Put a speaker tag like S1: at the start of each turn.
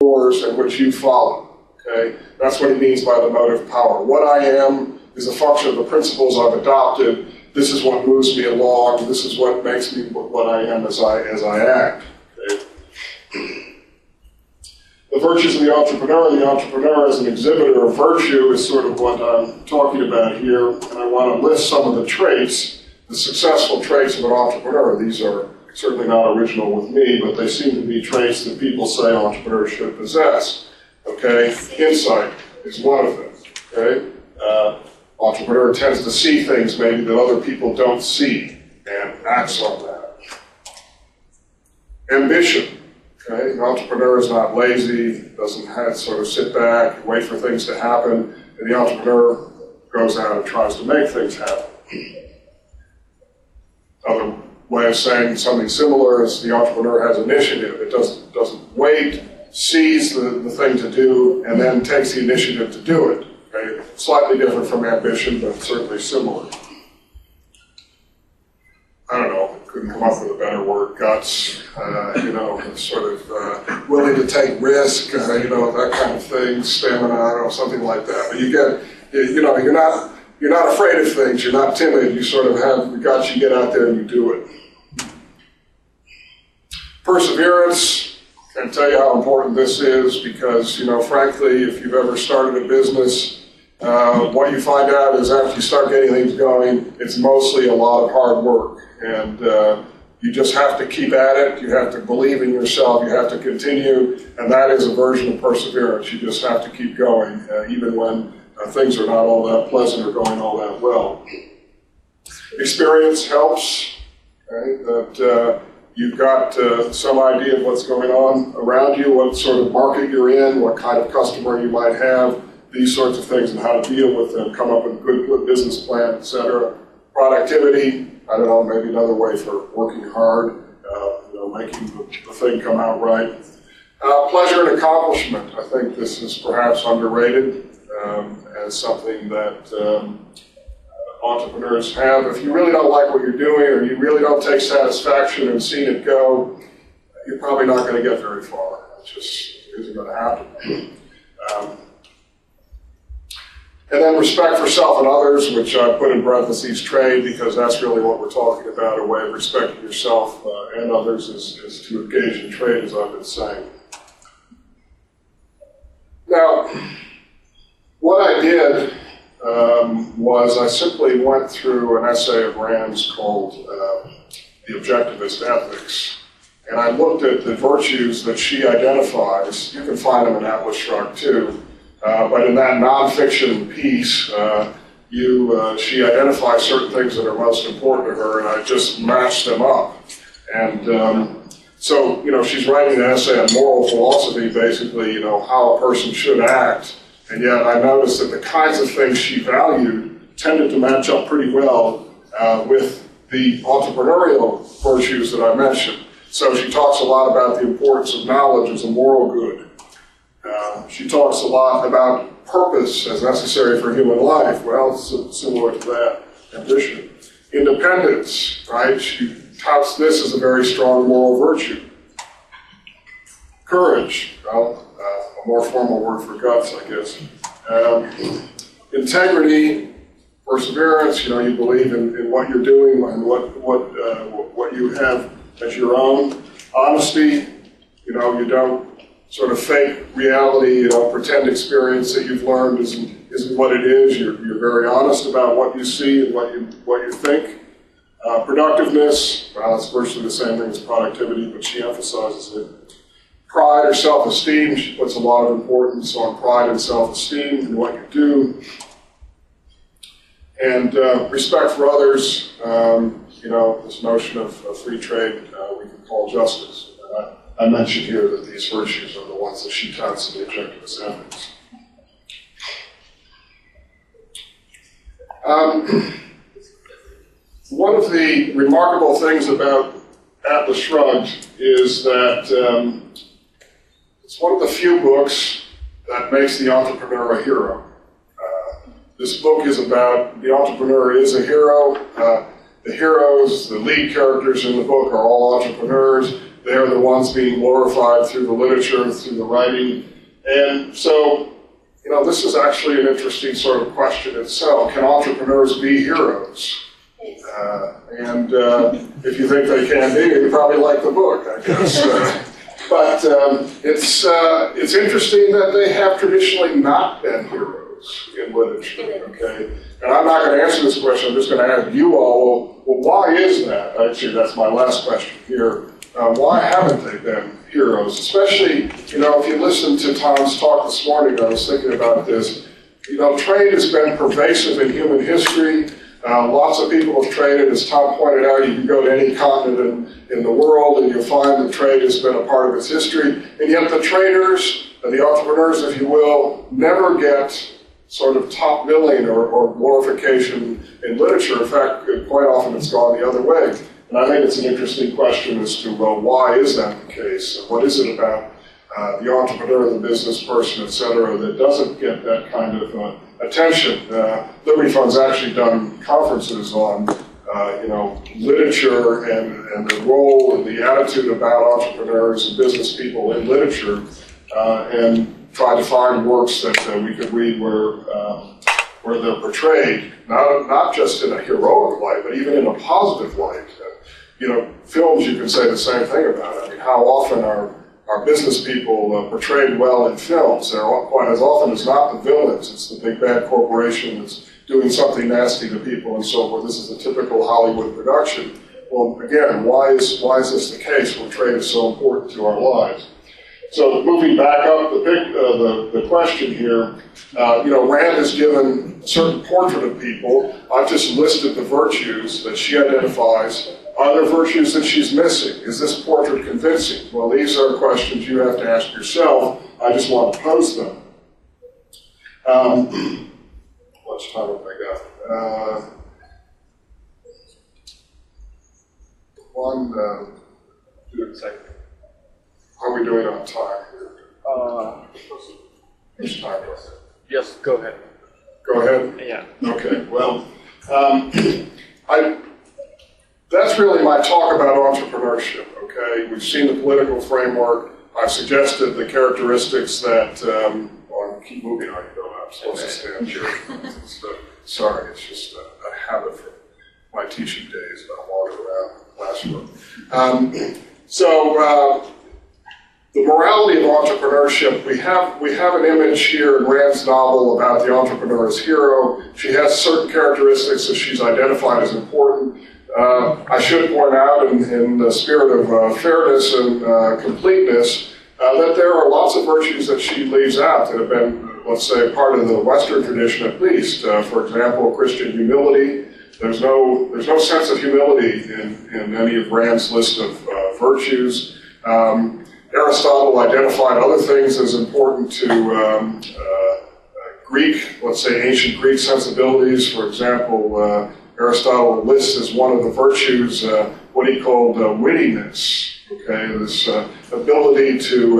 S1: yours and which you follow. Okay? That's what he means by the motive power. What I am is a function of the principles I've adopted. This is what moves me along. This is what makes me what I am as I act. Okay? The virtues of the entrepreneur as an exhibitor of virtue is sort of what I'm talking about here, and I want to list some of the traits, the successful traits of an entrepreneur. These are certainly not original with me, but they seem to be traits that people say entrepreneurs should possess. Okay, insight is one of them. Okay, entrepreneur tends to see things maybe that other people don't see and acts on that. Ambition. Okay, an entrepreneur is not lazy, doesn't have sort of sit back, wait for things to happen, and the entrepreneur goes out and tries to make things happen. Another way of saying something similar is the entrepreneur has initiative. It doesn't wait, sees the thing to do, and then takes the initiative to do it. Okay? Slightly different from ambition, but certainly similar. I don't know, couldn't come up with a better word. Guts, sort of willing to take risk, that kind of thing, stamina, I don't know, something like that. But you're not afraid of things, you're not timid, you sort of have the guts, you get out there and you do it. Perseverance, I can tell you how important this is because, frankly, if you've ever started a business, what you find out is after you start getting things going, it's mostly a lot of hard work. And you just have to keep at it, you have to believe in yourself, you have to continue, and that is a version of perseverance. You just have to keep going, even when things are not all that pleasant or going all that well. Experience helps, right? That you've got some idea of what's going on around you, what sort of market you're in, what kind of customer you might have, these sorts of things, and how to deal with them, come up with a good business plan, etc. Productivity, I don't know, maybe another way for working hard, making the thing come out right. Pleasure and accomplishment, I think this is perhaps underrated as something that entrepreneurs have. If you really don't like what you're doing or you really don't take satisfaction in seeing it go, you're probably not going to get very far. It just isn't going to happen. And then respect for self and others, which I put in parentheses trade, because that's really what we're talking about. A way of respecting yourself and others is to engage in trade, as I've been saying. Now, what I did was I simply went through an essay of Rand's called The Objectivist Ethics, and I looked at the virtues that she identifies. You can find them in Atlas Shrugged too. But in that nonfiction piece, she identifies certain things that are most important to her, and I just matched them up. And so, she's writing an essay on moral philosophy, basically, how a person should act. And yet I noticed that the kinds of things she valued tended to match up pretty well with the entrepreneurial virtues that I mentioned. So she talks a lot about the importance of knowledge as a moral good. She talks a lot about purpose as necessary for human life. Well, it's similar to that. Ambition. Independence, right? She touts this as a very strong moral virtue. Courage, well, a more formal word for guts, I guess. Integrity, perseverance, you believe in what you're doing and what you have as your own. Honesty, you don't sort of fake reality, pretend experience that you've learned isn't what it is. You're very honest about what you see and what you think. Productiveness, well, it's virtually the same thing as productivity, but she emphasizes it. Pride or self-esteem, she puts a lot of importance on pride and self-esteem in what you do. And respect for others, this notion of free trade we can call justice. I mentioned here that these virtues are the ones that she touts in the objectivist ethics. One of the remarkable things about Atlas Shrugged is that it's one of the few books that makes the entrepreneur a hero. This book is about the entrepreneur is a hero. The heroes, the lead characters in the book are all entrepreneurs. they're the ones being glorified through the literature, through the writing. And so, this is actually an interesting sort of question itself. Can entrepreneurs be heroes? And if you think they can be, you probably like the book, I guess. But it's interesting that they have traditionally not been heroes in literature, okay? And I'm not going to answer this question. I'm just going to ask you all, well, why is that? Actually, that's my last question here. Why haven't they been heroes? Especially, if you listen to Tom's talk this morning, I was thinking about this. Trade has been pervasive in human history. Lots of people have traded. As Tom pointed out, you can go to any continent in the world and you'll find that trade has been a part of its history. And yet the traders, the entrepreneurs, if you will, never get sort of top billing or glorification in literature. In fact, quite often it's gone the other way. And I think it's an interesting question as to, well, why is that the case? What is it about the entrepreneur, the business person, et cetera, that doesn't get that kind of attention? Liberty Fund's actually done conferences on, literature and the role and the attitude about entrepreneurs and business people in literature, and try to find works that we could read where they're portrayed, not just in a heroic light, but even in a positive light. Films, you can say the same thing about. I mean, how often are business people portrayed well in films? They're quite as often as not the villains. It's the big bad corporation that's doing something nasty to people and so forth. This is a typical Hollywood production. Well, again, why is this the case when trade is so important to our lives? So moving back up the question here, Rand has given a certain portrait of people. I've just listed the virtues that she identifies. Are there virtues that she's missing? Is this portrait convincing? Well, these are questions you have to ask yourself. I just want to pose them. How much time have I got? How are we doing on time here? Which time was it?
S2: Yes, go ahead.
S1: Go ahead?
S2: Yeah.
S1: Okay, well, that's really my talk about entrepreneurship, okay? We've seen the political framework. I've suggested the characteristics that, keep moving on, I'm supposed to stand here. Sorry, it's just a habit from my teaching days, but I'm walking around the classroom. The morality of entrepreneurship, we have an image here in Rand's novel about the entrepreneur as hero. She has certain characteristics that she's identified as important. I should point out, in the spirit of fairness and completeness, that there are lots of virtues that she leaves out that have been, let's say, part of the Western tradition at least. For example, Christian humility. There's no sense of humility in any of Rand's list of virtues. Aristotle identified other things as important to Greek, let's say ancient Greek sensibilities. For example, Aristotle lists as one of the virtues what he called wittiness, okay, this ability to